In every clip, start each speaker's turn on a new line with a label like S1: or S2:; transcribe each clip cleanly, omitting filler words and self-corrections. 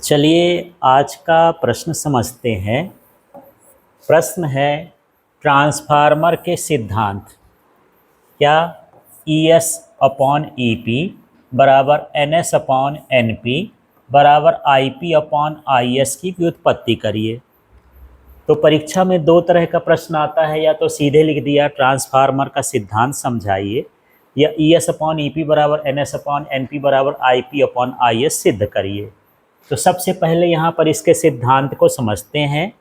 S1: चलिए आज का प्रश्न समझते हैं। प्रश्न है ट्रांसफार्मर के सिद्धांत। क्या E S upon E P बराबर N S upon N P बराबर I P upon I S की व्युत्पत्ति करिए। तो परीक्षा में दो तरह का प्रश्न आता है, या तो सीधे लिख दिया ट्रांसफार्मर का सिद्धांत समझाइए, या E S upon E P बराबर N S upon N P बराबर I P upon I S सिद्ध करिए। तो सबसे पहले यहाँ पर इसके सिद्धांत को समझते हैं।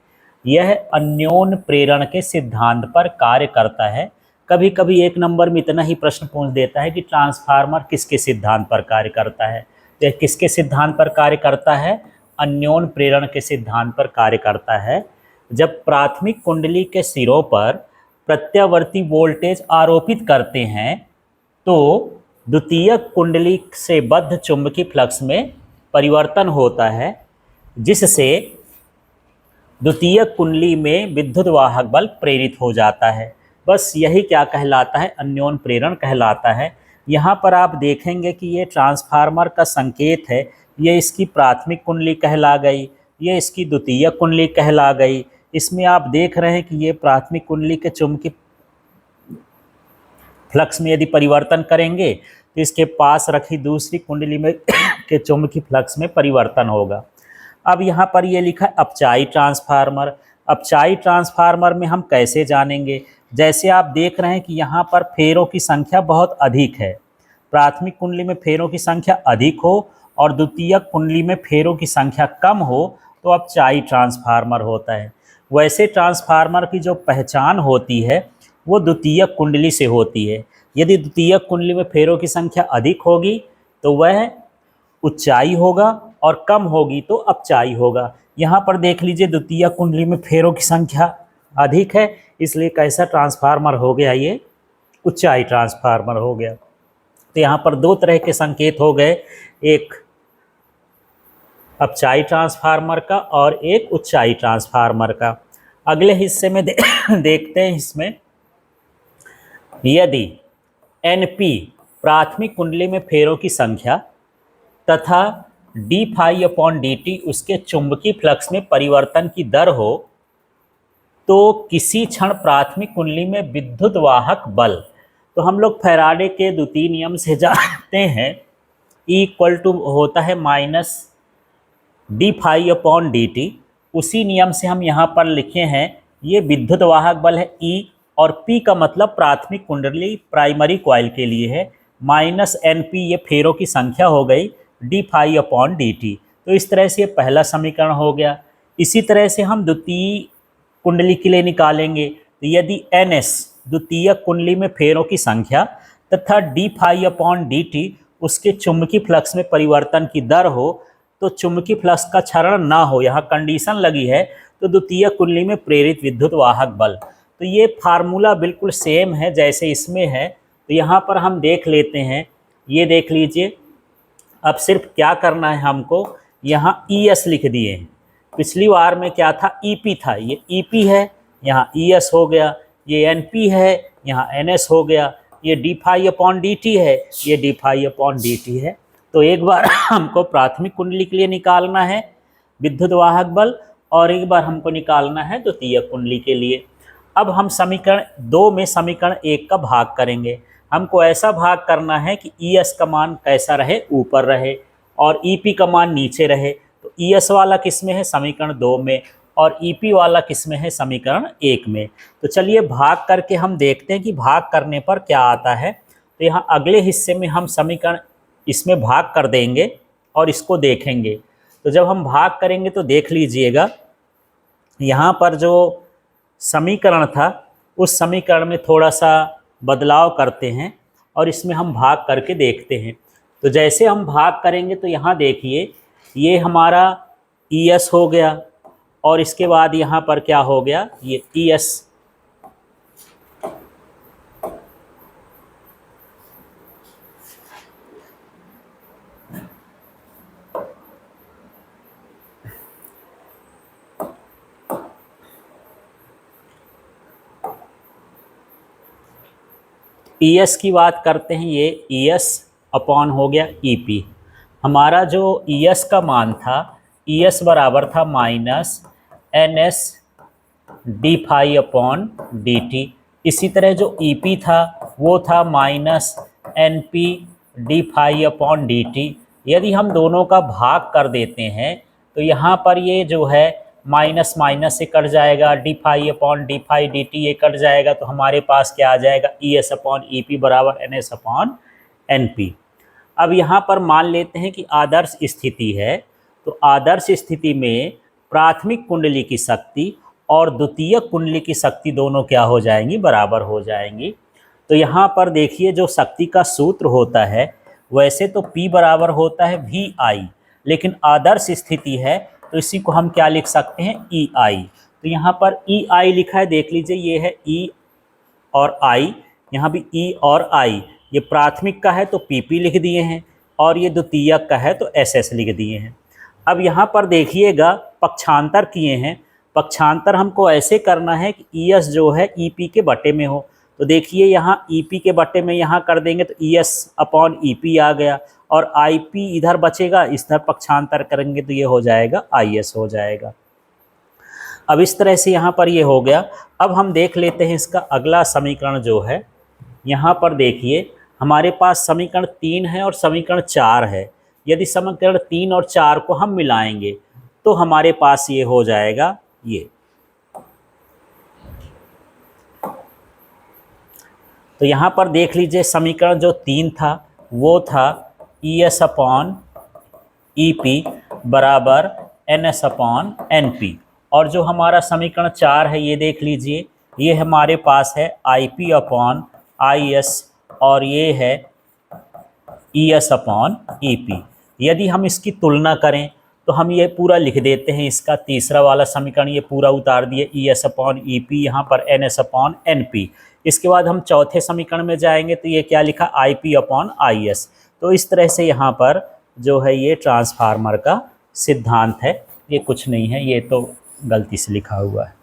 S1: यह अन्योन प्रेरण के सिद्धांत पर कार्य करता है। कभी कभी एक नंबर में इतना ही प्रश्न पूछ देता है कि ट्रांसफार्मर किसके सिद्धांत पर कार्य करता है। तो यह किसके सिद्धांत पर कार्य करता है? अन्योन प्रेरण के सिद्धांत पर कार्य करता है। जब प्राथमिक कुंडली के सिरों पर प्रत्यावर्ती वोल्टेज आरोपित करते हैं तो द्वितीयक कुंडली से बद्ध चुंबकीय फ्लक्स में परिवर्तन होता है, जिससे द्वितीयक कुंडली में विद्युत वाहक बल प्रेरित हो जाता है। बस यही क्या कहलाता है? अन्योन प्रेरण कहलाता है। यहाँ पर आप देखेंगे कि ये ट्रांसफार्मर का संकेत है। ये इसकी प्राथमिक कुंडली कहला गई, ये इसकी द्वितीयक कुंडली कहला गई। इसमें आप देख रहे हैं कि ये प्राथमिक कुंडली के चुंबकीय फ्लक्स में यदि परिवर्तन करेंगे तो इसके पास रखी दूसरी कुंडली में के चुंबकीय फ्लक्स में परिवर्तन होगा। अब यहाँ पर ये लिखा है अपचायी ट्रांसफार्मर। अपचायी ट्रांसफार्मर में हम कैसे जानेंगे? जैसे आप देख रहे हैं कि यहाँ पर फेरों की संख्या बहुत अधिक है। प्राथमिक कुंडली में फेरों की संख्या अधिक हो और द्वितीयक कुंडली में फेरों की संख्या कम हो तो अपचायी ट्रांसफार्मर होता है। वैसे ट्रांसफार्मर की जो पहचान होती है वो द्वितीयक कुंडली से होती है। यदि द्वितीयक कुंडली में फेरों की संख्या अधिक होगी तो वह उच्चाई होगा और कम होगी तो अपचाई होगा। यहाँ पर देख लीजिए द्वितीयक कुंडली में फेरों की संख्या अधिक है, इसलिए कैसा ट्रांसफार्मर हो गया? ये उच्चाई ट्रांसफार्मर हो गया। तो यहाँ पर दो तरह के संकेत हो गए, एक अपचाई ट्रांसफार्मर का और एक उच्चाई ट्रांसफार्मर का। अगले हिस्से में देखते हैं। इसमें यदि NP प्राथमिक कुंडली में फेरों की संख्या तथा D phi upon D T उसके चुंबकीय फ्लक्स में परिवर्तन की दर हो तो किसी क्षण प्राथमिक कुंडली में विद्युत वाहक बल, तो हम लोग फैराडे के द्वितीय नियम से जानते हैं, E इक्वल टू होता है minus D phi upon D T. उसी नियम से हम यहाँ पर लिखे हैं, ये विद्युत वाहक बल है E, और P का मतलब प्राथमिक कुंडली प्राइमरी कॉइल के लिए है, माइनस NP ये फेरों की संख्या हो गई, D phi upon D T. तो इस तरह से ये पहला समीकरण हो गया। इसी तरह से हम द्वितीय कुंडली के लिए निकालेंगे। तो यदि NS द्वितीयक कुंडली में फेरों की संख्या तथा D phi upon D T उसके चुंबकीय फ्लक्स में परिवर्तन की दर हो तो चुंबकीय फ्लक्स का क्षरण ना हो, यहाँ कंडीशन लगी है, तो द्वितीयक कुंडली में प्रेरित विद्युत वाहक बल। तो ये फार्मूला बिल्कुल सेम है जैसे इसमें है। तो यहाँ पर हम देख लेते हैं, ये देख लीजिए। अब सिर्फ क्या करना है हमको, यहाँ ES लिख दिए हैं। पिछली बार में क्या था? EP था, ये EP है, यहाँ ES हो गया। ये NP है, यहाँ NS हो गया। ये D phi upon D T है, ये D phi upon D T है। तो एक बार हमको प्राथमिक कुंडली के लिए निकालना है विद्युत वाहक बल, और एक बार हमको निकालना है द्वितीयक कुंडली के लिए। अब हम समीकरण 2 में समीकरण 1 का भाग करेंगे। हमको ऐसा भाग करना है कि ES का मान कैसा रहे? ऊपर रहे, और EP का मान नीचे रहे। तो ES वाला किस में है? समीकरण 2 में, और EP वाला किस में है? समीकरण 1 में। तो चलिए भाग करके हम देखते हैं कि भाग करने पर क्या आता है। तो यहाँ अगले हिस्से में हम समीकरण इसमें भाग कर देंगे और इसको देखेंगे। तो जब हम भाग करेंगे तो देख लीजिएगा, यहाँ पर जो समीकरण था उस समीकरण में थोड़ा सा बदलाव करते हैं और इसमें हम भाग करके देखते हैं। तो जैसे हम भाग करेंगे तो यहाँ देखिए, ये हमारा ES हो गया, और इसके बाद यहाँ पर क्या हो गया? ये ES। ES की बात करते हैं, ये ES अपॉन हो गया EP। हमारा जो ES का मान था ई एस बराबर था minus N S D phi upon D T. इसी तरह जो ई पी था वो था minus N P D phi upon D T. यदि हम दोनों का भाग कर देते हैं तो यहाँ पर ये जो है माइनस माइनस से कट जाएगा, D phi upon D phi D T ये कट जाएगा, तो हमारे पास क्या आ जाएगा, E S upon E P बराबर N S upon N P. अब यहाँ पर मान लेते हैं कि आदर्श स्थिति है, तो आदर्श स्थिति में प्राथमिक कुंडली की शक्ति और द्वितीयक कुंडली की शक्ति दोनों क्या हो जाएंगी, बराबर हो जाएंगी। तो यहाँ पर देखिए जो शक्ति का सूत्र होता है वैसे तो P बराबर होता है VI, लेकिन आदर्श स्थिति है तो इसी को हम क्या लिख सकते हैं, EI। तो यहाँ पर EI लिखा है, देख लीजिए ये है E और I, यहाँ भी E और I। ये प्राथमिक का है तो PP लिख दिए हैं और ये द्वितीयक का है तो SS लिख दिए हैं। अब यहाँ पर देखिएगा पक्षांतर किए हैं, पक्षांतर हमको ऐसे करना है कि ES जो है EP के बटे में हो। तो देखिए यहाँ EP के बटे में यहाँ कर देंगे तो ES अपॉन EP आ गया और IP इधर बचेगा, इस तरह पक्षांतर करेंगे तो ये हो जाएगा IS हो जाएगा। अब इस तरह से यहाँ पर ये हो गया। अब हम देख लेते हैं इसका अगला समीकरण जो है, यहाँ पर देखिए हमारे पास समीकरण 3 है और समीकरण 4 है। यदि समीकरण 3 और 4 को हम मिलाएंगे तो हमारे पास ये हो जाएगा ये। तो यहाँ पर देख लीजिए समीकरण जो 3 था वो था E S upon E P बराबर N S upon N P, और जो हमारा समीकरण 4 है ये देख लीजिए, ये हमारे पास है आई पी अपॉन आई एस और ये है ई एस अपॉन ई पी। यदि हम इसकी तुलना करें तो हम ये पूरा लिख देते हैं, इसका तीसरा वाला समीकरण ये पूरा उतार दिए, E S upon E P, यहाँ पर N S upon N P. इसके बाद हम चौथे समीकरण में जाएंगे तो ये क्या लिखा, आई पी अपॉन आई एस। तो इस तरह से यहाँ पर जो है ये ट्रांसफार्मर का सिद्धांत है, ये कुछ नहीं है, ये तो गलती से लिखा हुआ है।